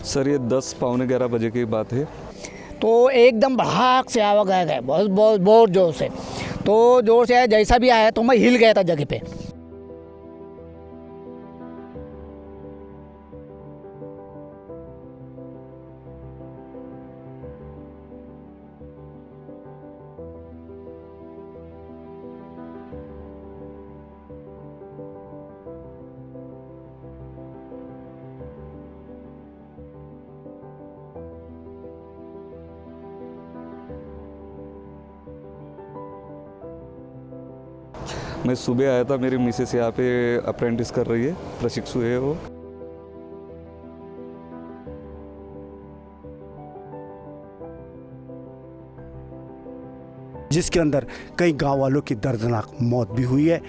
Sir ये 10 पौने 11 बजे की बात है। तो एकदम भाग से आवाज़ आया, बहुत बहुत बहुत ज़ोर से। तो ज़ोर से आया, जैसा भी आया तो मैं हिल गया था जगह पे। मैं सुबह आया था, मेरी मिसेस यहाँ पे अप्रेंटिस कर रही है, प्रशिक्षु है वो। जिसके अंदर कई गांव वालों की दर्दनाक मौत भी हुई है।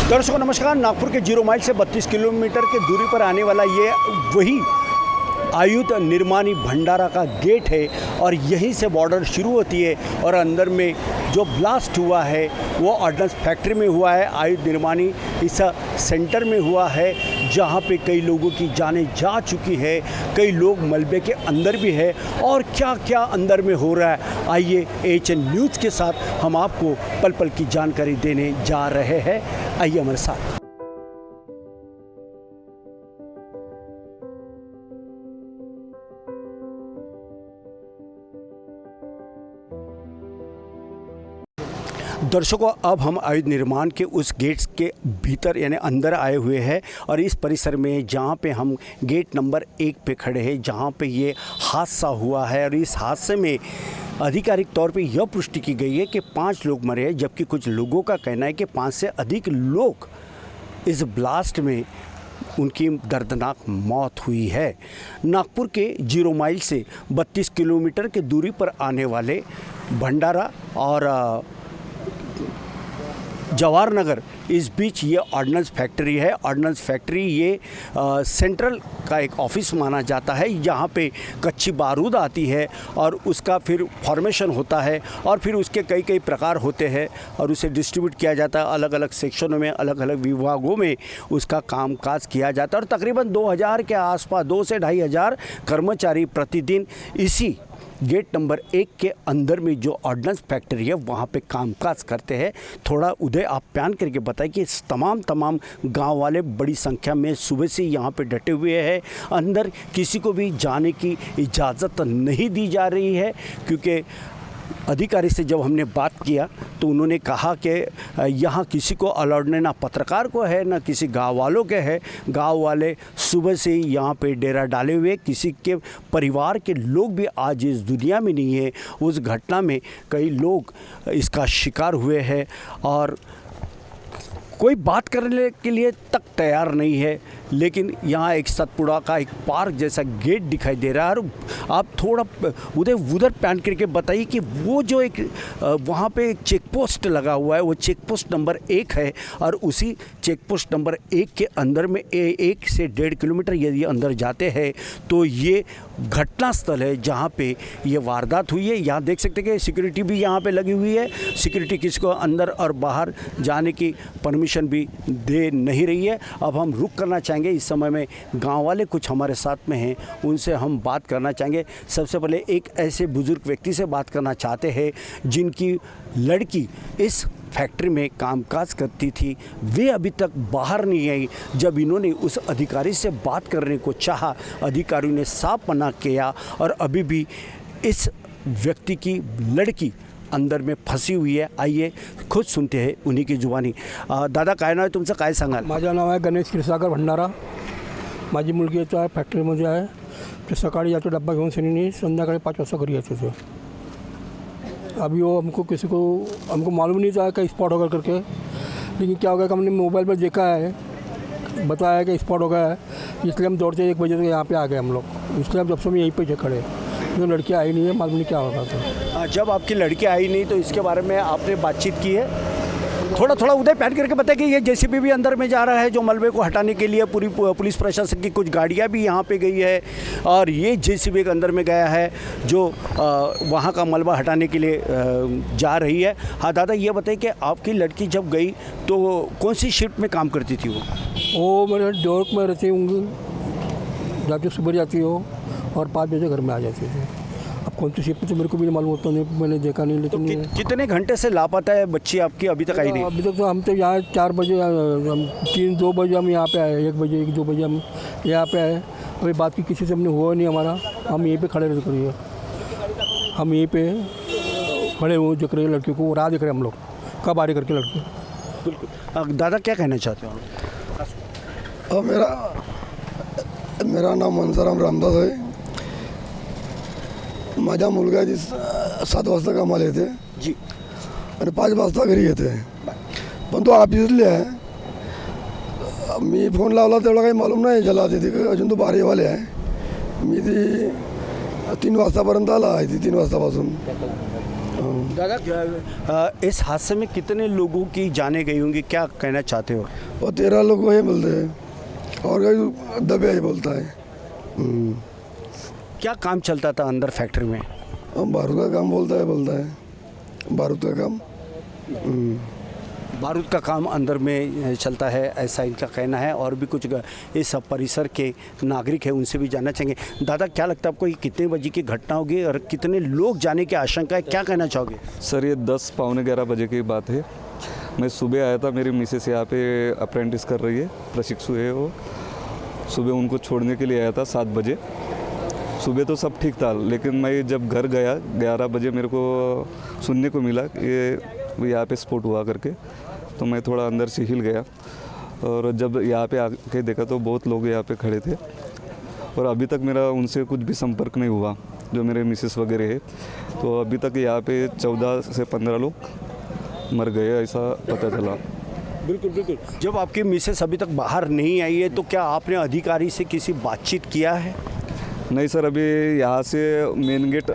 दर्शकों नमस्कार। नागपुर के 0 माइल से 32 किलोमीटर की दूरी पर आने वाला ये वही आयुध निर्माणी भंडारा का गेट है और यहीं से बॉर्डर शुरू होती है। और अंदर में जो ब्लास्ट हुआ है वो ऑर्डिनेंस फैक्ट्री में हुआ है, आयुध निर्माणी इस सेंटर में हुआ है, जहां पे कई लोगों की जानें जा चुकी है, कई लोग मलबे के अंदर भी है। और क्या क्या अंदर में हो रहा है, आइए AHN न्यूज़ के साथ हम आपको पल पल की जानकारी देने जा रहे हैं। आइए हमारे साथ। दर्शकों अब हम आयुध निर्माण के उस गेट्स के भीतर यानी अंदर आए हुए हैं और इस परिसर में जहां पे हम गेट नंबर 1 पे खड़े हैं, जहां पे ये हादसा हुआ है। और इस हादसे में आधिकारिक तौर पे यह पुष्टि की गई है कि 5 लोग मरे हैं, जबकि कुछ लोगों का कहना है कि 5 से अधिक लोग इस ब्लास्ट में उनकी दर्दनाक मौत हुई है। नागपुर के 0 माइल से 32 किलोमीटर की दूरी पर आने वाले भंडारा और जवाहर नगर, इस बीच ये ऑर्डिनेंस फैक्ट्री है। ऑर्डिनेंस फैक्ट्री ये सेंट्रल का एक ऑफिस माना जाता है। यहाँ पे कच्ची बारूद आती है और उसका फिर फॉर्मेशन होता है और फिर उसके कई कई प्रकार होते हैं और उसे डिस्ट्रीब्यूट किया जाता है अलग अलग सेक्शनों में, अलग अलग विभागों में उसका कामकाज किया जाता है। और तकरीबन 2000 के आसपास 2 से 2500 कर्मचारी प्रतिदिन इसी गेट नंबर 1 के अंदर में जो ऑर्डिनेंस फैक्ट्री है वहाँ पे कामकाज करते हैं। थोड़ा उदय आप प्यान करके बताएं कि तमाम गांव वाले बड़ी संख्या में सुबह से यहाँ पे डटे हुए हैं। अंदर किसी को भी जाने की इजाज़त नहीं दी जा रही है, क्योंकि अधिकारी से जब हमने बात किया तो उन्होंने कहा कि यहाँ किसी को अलाउड नहीं, ना पत्रकार को है ना किसी गांव वालों के है। गांव वाले सुबह से ही यहाँ पे डेरा डाले हुए, किसी के परिवार के लोग भी आज इस दुनिया में नहीं है। उस घटना में कई लोग इसका शिकार हुए हैं और कोई बात करने के लिए तक तैयार नहीं है। लेकिन यहाँ एक सतपुड़ा का एक पार्क जैसा गेट दिखाई दे रहा है। और आप थोड़ा उधर पैन करके बताइए कि वो जो एक वहाँ पे एक चेक पोस्ट लगा हुआ है, वो चेक पोस्ट नंबर 1 है। और उसी चेक पोस्ट नंबर 1 के अंदर में 1 से 1.5 किलोमीटर यदि अंदर जाते हैं तो ये घटना स्थल है जहाँ पे ये वारदात हुई है। यहाँ देख सकते हैं कि सिक्योरिटी भी यहाँ पे लगी हुई है। सिक्योरिटी किसी को अंदर और बाहर जाने की परमिशन भी दे नहीं रही है। अब हम रुक करना चाहेंगे, इस समय में गांव वाले कुछ हमारे साथ में हैं, उनसे हम बात करना चाहेंगे। सबसे पहले एक ऐसे बुजुर्ग व्यक्ति से बात करना चाहते हैं जिनकी लड़की इस फैक्ट्री में कामकाज करती थी। वे अभी तक बाहर नहीं आई। जब इन्होंने उस अधिकारी से बात करने को चाहा, अधिकारी ने साफ मना किया और अभी भी इस व्यक्ति की लड़की अंदर में फंसी हुई है। आइए खुद सुनते हैं उन्हीं की जुबानी। दादा काय नाव आहे तुमचं, काय सांगाल? माझं नाव आहे गणेश क्षीरसागर भंडारा. माझी मुलगी येतो आहे फॅक्टरीमध्ये आहे. ते सकाळी याचा डब्बा घेऊन सनी संध्याकाळी 5 वाजता घरी यायचे थे. अभी वो हमको मालूम नहीं था कि स्पॉट होगा करके, लेकिन क्या हो गया कि हमने मोबाइल पर देखा है, बताया कि स्पॉट हो गया है, इसलिए हम दौड़ते 1 बजे तक यहाँ पे आ गए हम लोग। इसलिए हम जब से हम यहीं पे खड़े, तो लड़की आई नहीं है, मालूम नहीं क्या होगा। तो जब आपकी लड़की आई नहीं तो इसके बारे में आपने बातचीत की है? थोड़ा थोड़ा उधर पैर करके बताए कि ये जेसीबी भी अंदर में जा रहा है जो मलबे को हटाने के लिए पूरी पुलिस प्रशासन की कुछ गाड़ियाँ भी यहाँ पे गई है और ये जेसीबी के अंदर में गया है जो वहाँ का मलबा हटाने के लिए जा रही है। हाँ दादा, ये बताइए कि आपकी लड़की जब गई तो कौन सी शिफ्ट में काम करती थी वो मेरे ड्यूक में रहती होंगी, जाती सुबह जाती हो और 5 बजे घर में आ जाती थी। अब कौन सी शिफ्ट तो मेरे को भी मालूम होता नहीं, मैंने देखा नहीं। लेकिन कितने घंटे से लापता है बच्ची आपकी, अभी तक आई नहीं? अभी तक तो हम तो यहाँ 4 बजे, हम 2 बजे हम यहाँ पे आए, 1 बजे 2 बजे हम यहाँ पे आए। अभी बात की किसी से हमने हुआ नहीं हमारा, हम यहीं पे खड़े रह करिए, हम यहीं पे खड़े हुए देख रहे लड़की को, राह देख रहे हम लोग कब आ रही करके लड़की। बिल्कुल। दादा क्या कहना चाहते हो? मेरा नाम मनसाराम रामदास आहे। माझ्या मुलगा 7 वाजता कामाला येते जी आणि 5 वाजता घरी येते, पण तो ऑफिसले आहे। मी फोन लावला तेवढा काही मालूम नाही ज्याला तिथे, अजून तो बारीवाले आहे। मी ती 3 वाजतापर्यंत आला आहे, ती 3 वाजतापासून। दादा, इस हादसे में कितने लोगों की जाने गई होंगी, क्या कहना चाहते हो? और 13 लोग वही बोलते हैं और कई दबे ही बोलता है। क्या काम चलता था अंदर फैक्ट्री में? बारूद का काम बोलता है बारूद का काम। बारूद का काम अंदर में चलता है, ऐसा इनका कहना है। और भी कुछ इस परिसर के नागरिक हैं, उनसे भी जानना चाहेंगे। दादा, क्या लगता है आपको, ये कितने बजे की घटना होगी और कितने लोग जाने की आशंका है, क्या कहना चाहोगे? सर ये 10 पौने 11 बजे की बात है। मैं सुबह आया था, मेरी मिसेस यहाँ पे अप्रेंटिस कर रही है, प्रशिक्षु है वो। सुबह उनको छोड़ने के लिए आया था 7 बजे। सुबह तो सब ठीक था, लेकिन मैं जब घर गया 11 बजे मेरे को सुनने को मिला कि ये यहाँ पे स्फोट हुआ करके, तो मैं थोड़ा अंदर से हिल गया। और जब यहाँ पे आके देखा तो बहुत लोग यहाँ पे खड़े थे और अभी तक मेरा उनसे कुछ भी संपर्क नहीं हुआ, जो मेरे मिसेस वगैरह है। तो अभी तक यहाँ पे 14 से 15 लोग मर गए, ऐसा पता चला। बिल्कुल बिल्कुल। जब आपकी मिसेस अभी तक बाहर नहीं आई है तो क्या आपने अधिकारी से किसी बातचीत किया है? नहीं सर, अभी यहाँ से मेन गेट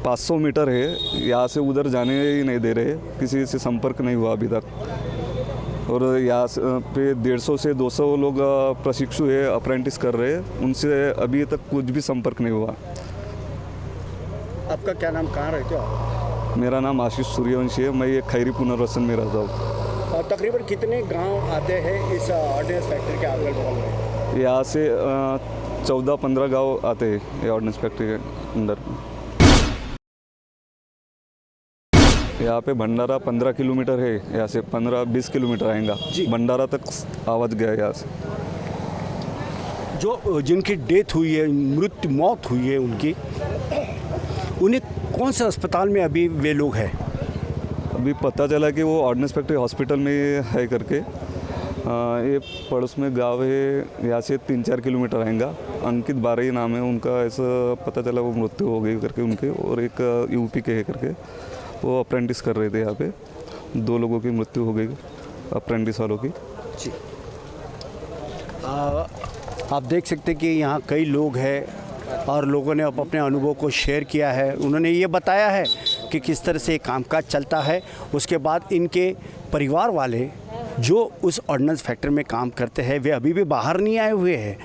500 मीटर है, यहाँ से उधर जाने ही नहीं दे रहे, किसी से संपर्क नहीं हुआ अभी तक। और यहाँ पे 150 से 200 लोग प्रशिक्षु है, अप्रेंटिस कर रहे हैं, उनसे अभी तक कुछ भी संपर्क नहीं हुआ। आपका क्या नाम, कहाँ रहते हो आप? मेरा नाम आशीष सूर्यवंशी है, मैं ये खैरी पुनर्वसन में रहता हूँ। और तकरीबन कितने गांव आते हैं इस ऑर्डिनेंस फैक्ट्री के अगल बगल में? यहाँ से 14-15 गांव आते हैं ये ऑर्डिनेंस फैक्ट्री के अंदर। यहाँ पे भंडारा 15 किलोमीटर है, यहाँ से 15-20 किलोमीटर आएगा। भंडारा तक आवाज़ गया यहाँ से। जो जिनकी डेथ हुई है, मौत हुई है उनकी, उन्हें कौन से अस्पताल में अभी वे लोग हैं? अभी पता चला कि वो ऑर्डिनेंस फैक्ट्री हॉस्पिटल में है करके। ये पड़ोस में गांव है, यहाँ से 3-4 किलोमीटर आएगा। अंकित बारही नाम है उनका, ऐसा पता चला वो मृत्यु हो गई करके उनके। और एक यूपी के है करके, वो अप्रेंटिस कर रहे थे यहाँ पे। 2 लोगों की मृत्यु हो गई अप्रेंटिस वालों की। जी, आप देख सकते कि यहाँ कई लोग हैं और लोगों ने अपने अनुभव को शेयर किया है। उन्होंने ये बताया है कि किस तरह से कामकाज चलता है। उसके बाद इनके परिवार वाले जो उस ऑर्डिनेंस फैक्ट्री में काम करते हैं, वे अभी भी बाहर नहीं आए हुए हैं,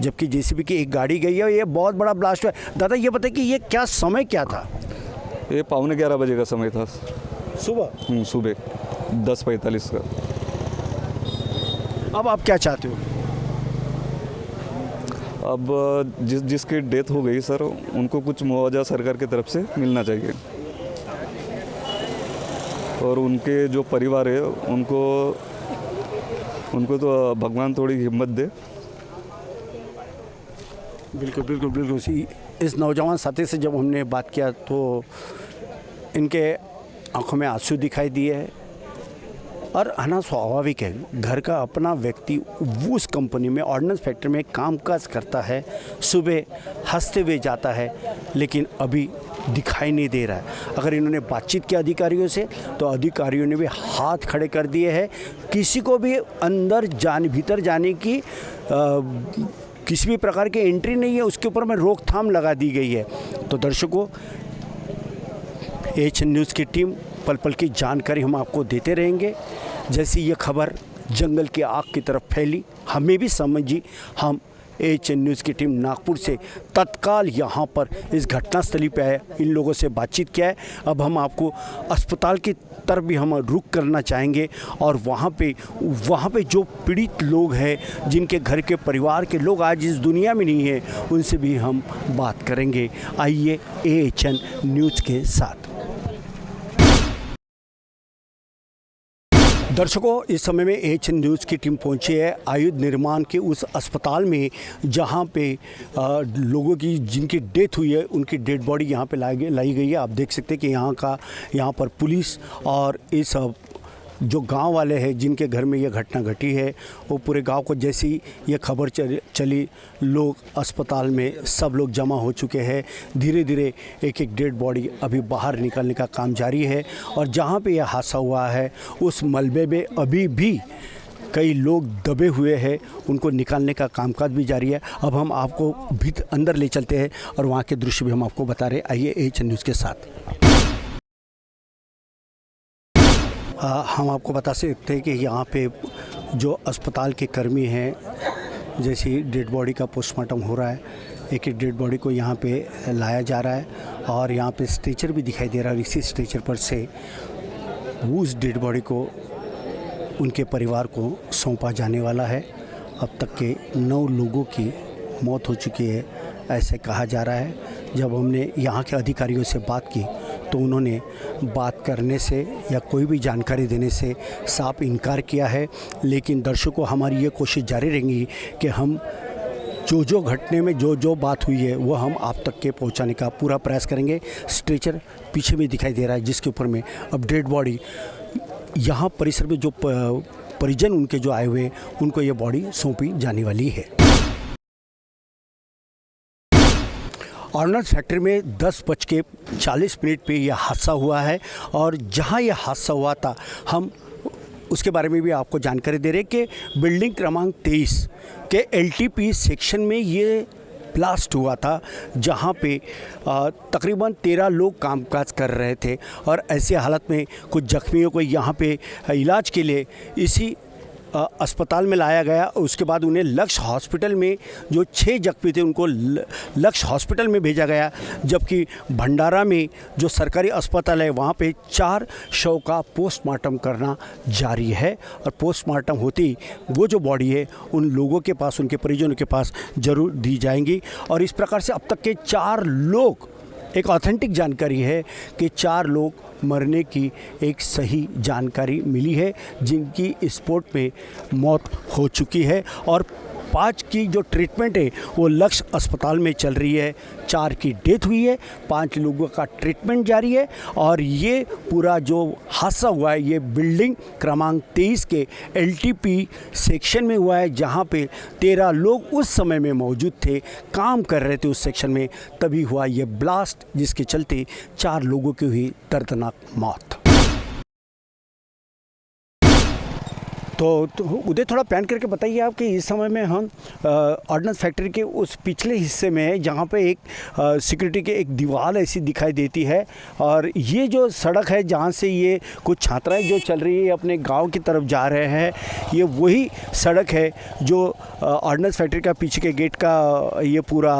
जबकि जेसीबी की एक गाड़ी गई है और ये बहुत बड़ा ब्लास्ट हुआ है। दादा, ये बताइए कि ये क्या समय क्या था? ये 11:15 बजे का समय था, सुबह सुबह 10:45 का। अब आप क्या चाहते हो? अब जिसकी डेथ हो गई सर, उनको कुछ मुआवजा सरकार की तरफ से मिलना चाहिए। और उनके जो परिवार है उनको तो भगवान थोड़ी हिम्मत दे। बिल्कुल बिल्कुल बिल्कुल। इस नौजवान साथी से जब हमने बात किया तो इनके आंखों में आंसू दिखाई दिए हैं। और आना स्वाभाविक है, घर का अपना व्यक्ति वो उस कंपनी में ऑर्डिनेंस फैक्ट्री में कामकाज करता है, सुबह हंसते हुए जाता है, लेकिन अभी दिखाई नहीं दे रहा है। अगर इन्होंने बातचीत की अधिकारियों से तो अधिकारियों ने भी हाथ खड़े कर दिए हैं। किसी को भी अंदर भीतर जाने की किसी भी प्रकार की एंट्री नहीं है, उसके ऊपर में रोकथाम लगा दी गई है। तो दर्शकों, एच न्यूज़ की टीम पल पल की जानकारी हम आपको देते रहेंगे। जैसे ये खबर जंगल की आग की तरफ फैली, हमें भी समझी। हम AHN न्यूज़ की टीम नागपुर से तत्काल यहाँ पर इस घटनास्थली पे आए, इन लोगों से बातचीत किया है। अब हम आपको अस्पताल की तरफ भी हम रुख करना चाहेंगे और वहाँ पे जो पीड़ित लोग हैं, जिनके घर के परिवार के लोग आज इस दुनिया में नहीं है, उनसे भी हम बात करेंगे। आइए AHN न्यूज़ के साथ। दर्शकों, इस समय में AHN न्यूज़ की टीम पहुंची है आयुध निर्माण के उस अस्पताल में जहां पे लोगों की जिनकी डेथ हुई है, उनकी डेड बॉडी यहां पे लाई गई है। आप देख सकते हैं कि यहाँ पर पुलिस और इस जो गांव वाले हैं जिनके घर में ये घटना घटी है, वो पूरे गांव को जैसी ये खबर चली, लोग अस्पताल में सब लोग जमा हो चुके हैं। धीरे धीरे एक एक डेड बॉडी अभी बाहर निकालने का काम जारी है और जहां पे यह हादसा हुआ है उस मलबे में अभी भी कई लोग दबे हुए हैं, उनको निकालने का कामकाज भी जारी है। अब हम आपको भी अंदर ले चलते हैं और वहाँ के दृश्य भी हम आपको बता रहे हैं। आइए AHN न्यूज़ के साथ। हम आपको बता सकते हैं कि यहाँ पे जो अस्पताल के कर्मी हैं, जैसे डेड बॉडी का पोस्टमार्टम हो रहा है, एक एक डेड बॉडी को यहाँ पे लाया जा रहा है और यहाँ पे स्ट्रेचर भी दिखाई दे रहा है। इसी स्ट्रेचर पर से उस डेड बॉडी को उनके परिवार को सौंपा जाने वाला है। अब तक के 9 लोगों की मौत हो चुकी है, ऐसे कहा जा रहा है। जब हमने यहाँ के अधिकारियों से बात की तो उन्होंने बात करने से या कोई भी जानकारी देने से साफ इनकार किया है। लेकिन दर्शकों, हमारी ये कोशिश जारी रहेगी कि हम जो घटने में जो बात हुई है वो हम आप तक के पहुंचाने का पूरा प्रयास करेंगे। स्ट्रेचर पीछे में दिखाई दे रहा है जिसके ऊपर में अब डेड बॉडी यहाँ परिसर में जो परिजन उनके जो आए हुए, उनको ये बॉडी सौंपी जाने वाली है। ऑर्डिनेंस फैक्ट्री में 10:40 पे यह हादसा हुआ है और जहां यह हादसा हुआ था हम उसके बारे में भी आपको जानकारी दे रहे हैं कि बिल्डिंग क्रमांक 23 के LTP सेक्शन में ये ब्लास्ट हुआ था, जहां पे तकरीबन 13 लोग कामकाज कर रहे थे और ऐसी हालत में कुछ जख्मियों को यहाँ पे इलाज के लिए इसी अस्पताल में लाया गया। उसके बाद उन्हें लक्ष्य हॉस्पिटल में जो 6 जख्मी थे उनको लक्ष्य हॉस्पिटल में भेजा गया, जबकि भंडारा में जो सरकारी अस्पताल है वहाँ पे 4 शव का पोस्टमार्टम करना जारी है और पोस्टमार्टम होते ही वो जो बॉडी है उन लोगों के पास, उनके परिजनों के पास ज़रूर दी जाएंगी। और इस प्रकार से अब तक के 4 लोग, एक ऑथेंटिक जानकारी है कि 4 लोग मरने की एक सही जानकारी मिली है जिनकी स्पॉट पे मौत हो चुकी है और 5 की जो ट्रीटमेंट है वो लक्ष्य अस्पताल में चल रही है। 4 की डेथ हुई है, 5 लोगों का ट्रीटमेंट जारी है और ये पूरा जो हादसा हुआ है ये बिल्डिंग क्रमांक 23 के LTP सेक्शन में हुआ है, जहाँ पे 13 लोग उस समय में मौजूद थे, काम कर रहे थे उस सेक्शन में। तभी हुआ ये ब्लास्ट जिसके चलते 4 लोगों की हुई दर्दनाक मौत। तो उदय, थोड़ा पैन करके बताइए आप कि इस समय में हम ऑर्डिनेंस फैक्ट्री के उस पिछले हिस्से में है जहाँ पे एक सिक्योरिटी के एक दीवार ऐसी दिखाई देती है और ये जो सड़क है जहाँ से ये कुछ छात्राएं जो चल रही है अपने गांव की तरफ जा रहे हैं, ये वही सड़क है जो ऑर्डिनेंस फैक्ट्री का पीछे के गेट का ये पूरा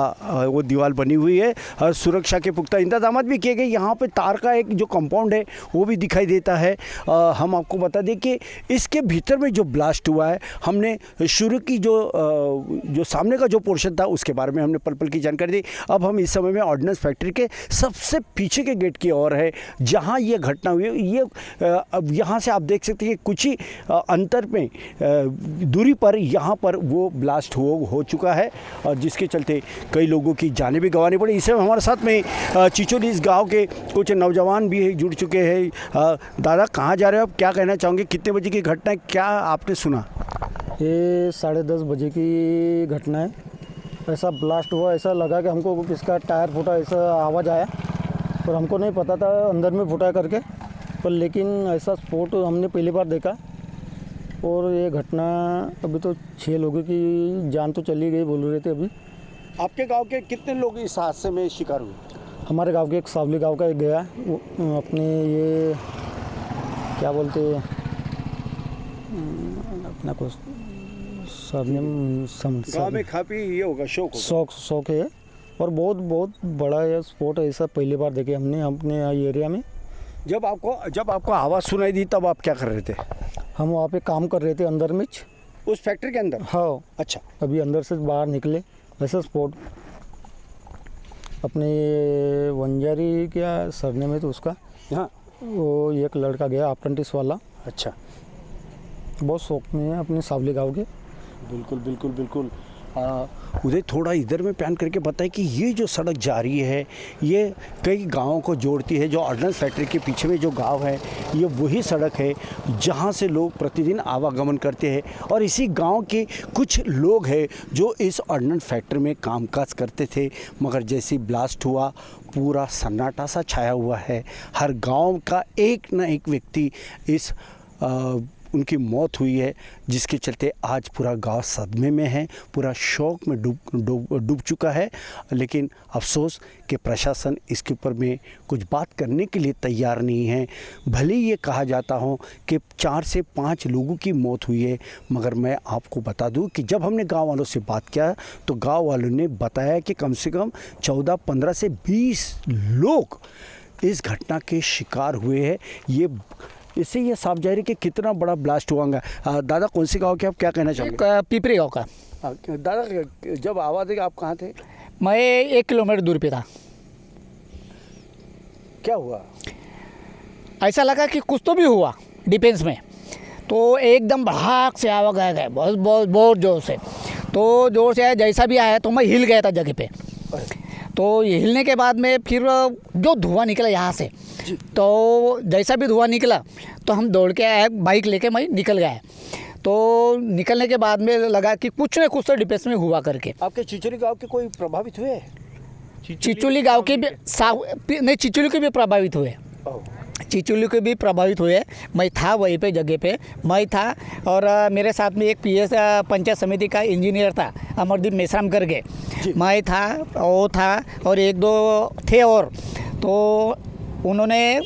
वो दीवार बनी हुई है। सुरक्षा के पुख्ता इंतजाम भी किए गए। यहाँ पर तार का एक जो कंपाउंड है वो भी दिखाई देता है। हम आपको बता दें कि इसके भीतर में जो ब्लास्ट हुआ है, हमने शुरू की जो सामने का जो पोर्शन था उसके बारे में हमने पल की जानकारी दी। अब हम इस समय में ऑर्डिनेंस फैक्ट्री के सबसे पीछे के गेट की ओर है जहां ये घटना हुई। ये अब यहां से आप देख सकते हैं कि कुछ ही अंतर में दूरी पर यहां पर वो ब्लास्ट हो चुका है और जिसके चलते कई लोगों की जानें भी गंवानी पड़ी। इस समय हमारे साथ में चिचोली इस गाँव के कुछ नौजवान भी जुड़ चुके हैं। दादा, कहाँ जा रहे हो आप, क्या कहना चाहोगे, कितने बजे की घटना है, क्या आपने सुना? ये 10:30 बजे की घटना है। ऐसा ब्लास्ट हुआ, ऐसा लगा कि हमको किसका टायर फूटा, ऐसा आवाज़ आया और हमको नहीं पता था अंदर में फूटा करके, पर लेकिन ऐसा स्फोट हमने पहली बार देखा। और ये घटना अभी तो 6 लोगों की जान तो चली गई बोल रहे थे। अभी आपके गांव के कितने लोग इस हादसे में शिकार हुए? हमारे गांव के एक सावली गांव का एक गया, अपने ये क्या बोलते हैं, अपना को सरनेम गाँव में काफ़ी ये होगा, शौक होगा। शौक है और बहुत बड़ा ये स्पोर्ट है। ऐसा पहली बार देखे हमने अपने एरिया में। जब आपको आवाज़ सुनाई दी तब आप क्या कर रहे थे? हम वहाँ पे काम कर रहे थे अंदर में, उस फैक्ट्री के अंदर? हाँ। अच्छा, अभी अंदर से बाहर निकले वैसा स्पोर्ट अपने वंजारी क्या सरनेम है तो उसका, हाँ, वो एक लड़का गया अप्रेंटिस वाला। अच्छा, बहुत शौक में है अपने सावली गाँव के। बिल्कुल। उदय थोड़ा इधर में प्लान करके बताए कि ये जो सड़क जा रही है ये कई गांवों को जोड़ती है। जो ऑर्डिनेंस फैक्ट्री के पीछे में जो गांव है ये वही सड़क है जहां से लोग प्रतिदिन आवागमन करते हैं और इसी गांव के कुछ लोग हैं जो इस ऑर्डिनेंस फैक्ट्री में कामकाज करते थे। मगर जैसे ब्लास्ट हुआ पूरा सन्नाटा सा छाया हुआ है। हर गाँव का एक न एक व्यक्ति इस उनकी मौत हुई है, जिसके चलते आज पूरा गांव सदमे में है, पूरा शोक में डूब चुका है। लेकिन अफसोस कि प्रशासन इसके ऊपर में कुछ बात करने के लिए तैयार नहीं है। भले ये कहा जाता हो कि 4 से 5 लोगों की मौत हुई है, मगर मैं आपको बता दूं कि जब हमने गांव वालों से बात किया तो गांव वालों ने बताया कि कम से कम 14, 15 से 20 लोग इस घटना के शिकार हुए हैं। इससे ये साफ जाहिर है कि कितना बड़ा ब्लास्ट हुआ। दादा कौन से गांव के, आप क्या कहना चाहोगे? पिपरी गांव का। दादा जब आवाज़ आई आप कहाँ थे? मैं 1 किलोमीटर दूर पे था। क्या हुआ? ऐसा लगा कि कुछ तो भी हुआ डिफेंस में, तो एकदम भाग से आवाज़ आ गया, बहुत ज़ोर से। तो ज़ोर से आया, जैसा भी आया तो मैं हिल गया था जगह पे। तो ये हिलने के बाद में फिर जो धुआं निकला यहाँ से, तो जैसा भी धुआं निकला तो हम दौड़ के आए, बाइक लेके मैं निकल गया। तो निकलने के बाद में लगा कि कुछ न कुछ तो डिफेंस में हुआ करके। आपके चिचोली गांव के कोई प्रभावित हुए? चिचोली गांव के भी नहीं, चिचोली के भी प्रभावित हुए। चिचोली के भी प्रभावित हुए। मैं था वहीं पे जगह पे, मैं था और मेरे साथ में एक PS पंचायत समिति का इंजीनियर था, अमरदीप मेश्राम करके। मैं था, वो था और 1-2 थे और। तो उन्होंने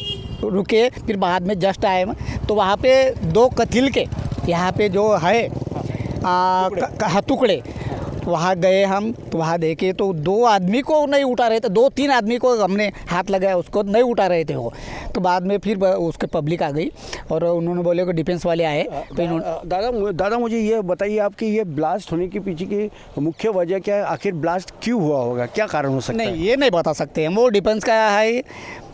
रुके, फिर बाद में जस्ट आए तो वहाँ पे 2 कथिल के यहाँ पे जो है टुकड़े, वहाँ गए हम। तो वहाँ देखे तो 2 आदमी को नहीं उठा रहे थे, 2-3 आदमी को हमने हाथ लगाया, उसको नहीं उठा रहे थे वो। तो बाद में फिर उसके पब्लिक आ गई और उन्होंने बोले कि डिफेंस वाले आए। तो इन्होंने दादा मुझे ये बताइए, आपकी ये ब्लास्ट होने के पीछे की मुख्य वजह क्या है? आखिर ब्लास्ट क्यों हुआ होगा, क्या कारण हो सकता है? नहीं, ये नहीं बता सकते हम। वो डिफेंस का है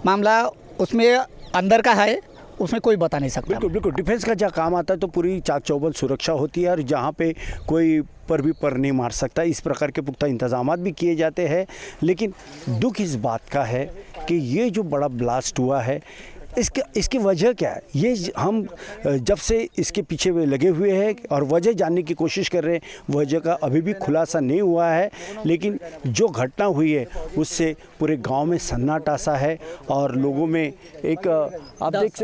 मामला, उसमें अंदर का है, उसमें कोई बता नहीं सकता। बिल्कुल। डिफेंस का जहाँ काम आता है तो पूरी चाक चौबंद सुरक्षा होती है और जहाँ पे कोई पर नहीं मार सकता, इस प्रकार के पुख्ता इंतजामात भी किए जाते हैं। लेकिन दुख इस बात का है कि ये जो बड़ा ब्लास्ट हुआ है इसकी वजह क्या है? ये हम जब से इसके पीछे लगे हुए हैं और वजह जानने की कोशिश कर रहे हैं। वजह का अभी भी खुलासा नहीं हुआ है, लेकिन जो घटना हुई है उससे पूरे गांव में सन्नाटा सा है और लोगों में एक आप देख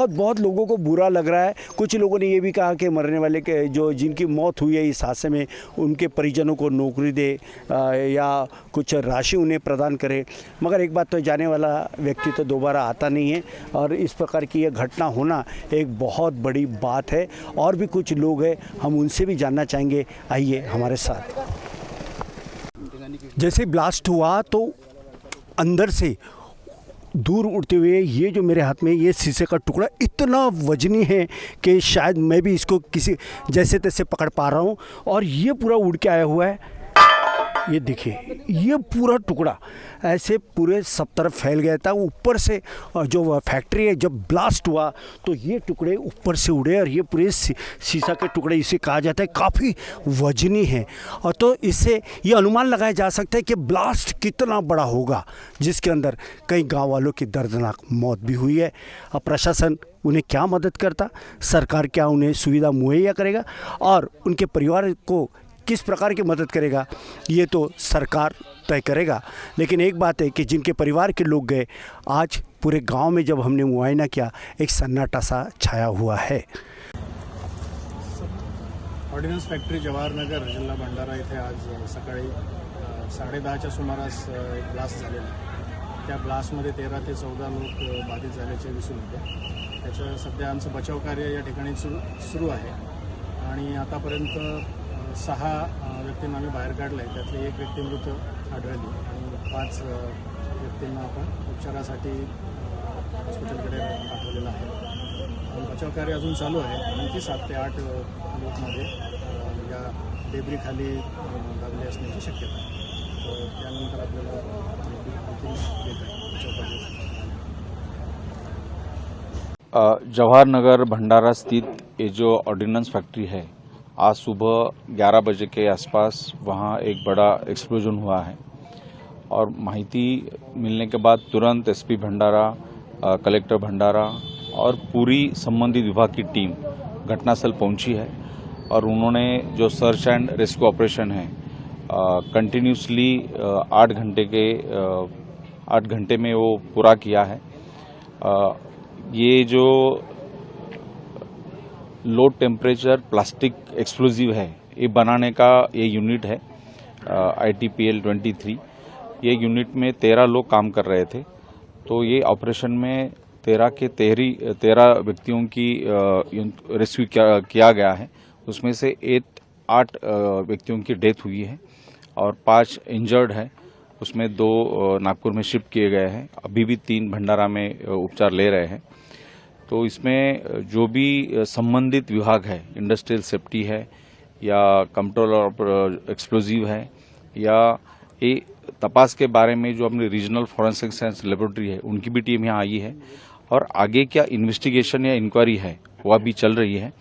बहुत लोगों को बुरा लग रहा है। कुछ लोगों ने ये भी कहा कि मरने वाले के जो जिनकी मौत हुई है इस हादसे में, उनके परिजनों को नौकरी दे या कुछ राशि उन्हें प्रदान करे। मगर एक बात तो, जाने वाला व्यक्ति तो दोबारा आता नहीं है और इस प्रकार की यह घटना होना एक बहुत बड़ी बात है। और भी कुछ लोग हैं, हम उनसे भी जानना चाहेंगे, आइए हमारे साथ। जैसे ब्लास्ट हुआ तो अंदर से दूर उड़ते हुए ये जो मेरे हाथ में ये शीशे का टुकड़ा इतना वजनी है कि शायद मैं भी इसको किसी जैसे तैसे पकड़ पा रहा हूँ। और ये पूरा उड़ के आया हुआ है, ये देखिए, ये पूरा टुकड़ा ऐसे पूरे सब तरफ फैल गया था। ऊपर से जो फैक्ट्री है, जब ब्लास्ट हुआ तो ये टुकड़े ऊपर से उड़े और ये पूरे शीशा के टुकड़े, इसे कहा जाता है, काफ़ी वजनी है। और तो इससे ये अनुमान लगाया जा सकता है कि ब्लास्ट कितना बड़ा होगा, जिसके अंदर कई गाँव वालों की दर्दनाक मौत भी हुई है। अब प्रशासन उन्हें क्या मदद करता, सरकार क्या उन्हें सुविधा मुहैया करेगा और उनके परिवार को किस प्रकार की मदद करेगा, ये तो सरकार तय करेगा। लेकिन एक बात है कि जिनके परिवार के लोग गए, आज पूरे गांव में जब हमने मुआयना किया एक सन्नाटा सा छाया हुआ है। ऑर्डिनन्स फॅक्टरी जवाहरनगर जिल्हा भंडारा इथे आज सकाळी 10:30च्या सुमारास एक ब्लास्ट झालेला. त्या ब्लास्टमध्ये 13 ते 14 लोक बाधित झाल्याचे दिसून येते. त्याचं सध्या आमचं बचाव कार्य या ठिकाणी सुरू आहे आणि आतापर्यंत 6 व्यक्तींना आम्ही बाहेर काढलं आहे. त्यातले 1 व्यक्ती मृत आढळली आणि 5 व्यक्तींना आपण उपचारासाठी हॉस्पिटलकडे पाठवलेलं आहे. बचाव कार्य अजून चालू आहे. आणखी 7 ते 8 लोकमध्ये या डेब्रीखाली लागले असण्याची शक्यता आहे. त्यानंतर आपल्याला आणखी येत आहे बचाव कार्य. जवाहर नगर भंडारा स्थित ये जो ऑर्डिनेंस फैक्ट्री है, आज सुबह 11 बजे के आसपास वहाँ एक बड़ा एक्सप्लोजन हुआ है और माहिती मिलने के बाद तुरंत एसपी भंडारा, कलेक्टर भंडारा और पूरी संबंधित विभाग की टीम घटनास्थल पहुंची है और उन्होंने जो सर्च एंड रेस्क्यू ऑपरेशन है कंटिन्यूसली 8 घंटे में वो पूरा किया है. ये जो लो टेम्परेचर प्लास्टिक एक्सप्लोजिव है, ये बनाने का ये यूनिट है ITPL 23. ये यूनिट में 13 लोग काम कर रहे थे. तो ये ऑपरेशन में 13 व्यक्तियों की रेस्क्यू किया गया है. उसमें से 8 व्यक्तियों की डेथ हुई है और 5 इंजर्ड है. उसमें 2 नागपुर में शिफ्ट किए गए हैं. अभी भी 3 भंडारा में उपचार ले रहे हैं. तो इसमें जो भी संबंधित विभाग है, इंडस्ट्रियल सेफ्टी है या कंट्रोल ऑफ एक्सप्लोजिव है या ये तपास के बारे में जो अपनी रीजनल फॉरेंसिक साइंस लेबोरेटरी है, उनकी भी टीम यहाँ आई है और आगे क्या इन्वेस्टिगेशन या इंक्वायरी है वह भी चल रही है.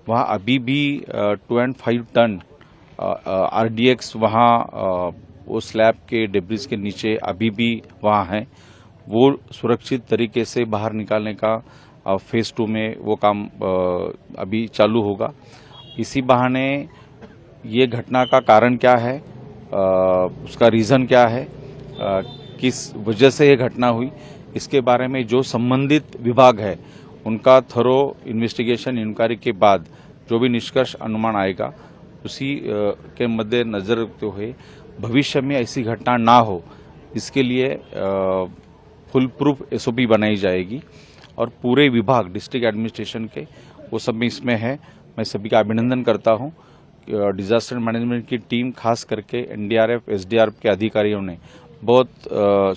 वहाँ अभी भी 2.5 टन RDX वहाँ वो स्लैब के डेब्रिस के नीचे अभी भी वहाँ हैं. वो सुरक्षित तरीके से बाहर निकालने का फेज़ 2 में वो काम अभी चालू होगा. इसी बहाने ये घटना का कारण क्या है, उसका रीज़न क्या है, किस वजह से ये घटना हुई, इसके बारे में जो संबंधित विभाग है उनका थरो इन्वेस्टिगेशन इंक्वायरी के बाद जो भी निष्कर्ष अनुमान आएगा उसी के मद्देनजर रखते हुए भविष्य में ऐसी घटना ना हो, इसके लिए फुल प्रूफ SOP बनाई जाएगी और पूरे विभाग डिस्ट्रिक्ट एडमिनिस्ट्रेशन के वो सब में इसमें है. मैं सभी का अभिनंदन करता हूँ. डिजास्टर मैनेजमेंट की टीम खास करके NDRF SDRF के अधिकारियों ने बहुत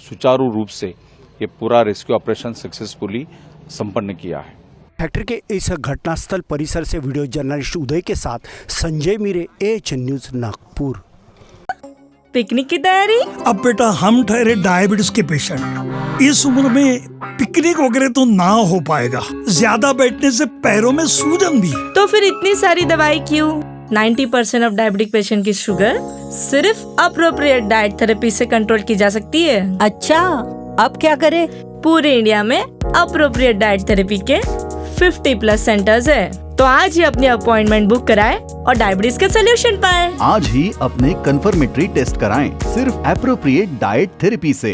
सुचारू रूप से ये पूरा रेस्क्यू ऑपरेशन सक्सेसफुली संपन्न किया है. फैक्ट्री के इस घटनास्थल परिसर से वीडियो जर्नलिस्ट उदय के साथ संजय मीरे, AH न्यूज़ नागपुर. पिकनिक की तैयारी? अब बेटा हम ठहरे डायबिटीज के पेशेंट, इस उम्र में पिकनिक वगैरह तो ना हो पाएगा. ज्यादा बैठने से पैरों में सूजन भी. तो फिर इतनी सारी दवाई क्यों? 90% ऑफ डायबिटिक पेशेंट की शुगर सिर्फ अप्रोप्रिएट डाइट थेरेपी से कंट्रोल की जा सकती है. अच्छा, अब क्या करें? पूरे इंडिया में अप्रोप्रिएट डाइट थेरेपी के 50+ सेंटर्स है. तो आज ही अपनी अपॉइंटमेंट बुक कराएं और डायबिटीज का सोल्यूशन पाएं. आज ही अपने कंफर्मेटरी टेस्ट कराएं सिर्फ एप्रोप्रिएट डाइट थेरेपी से.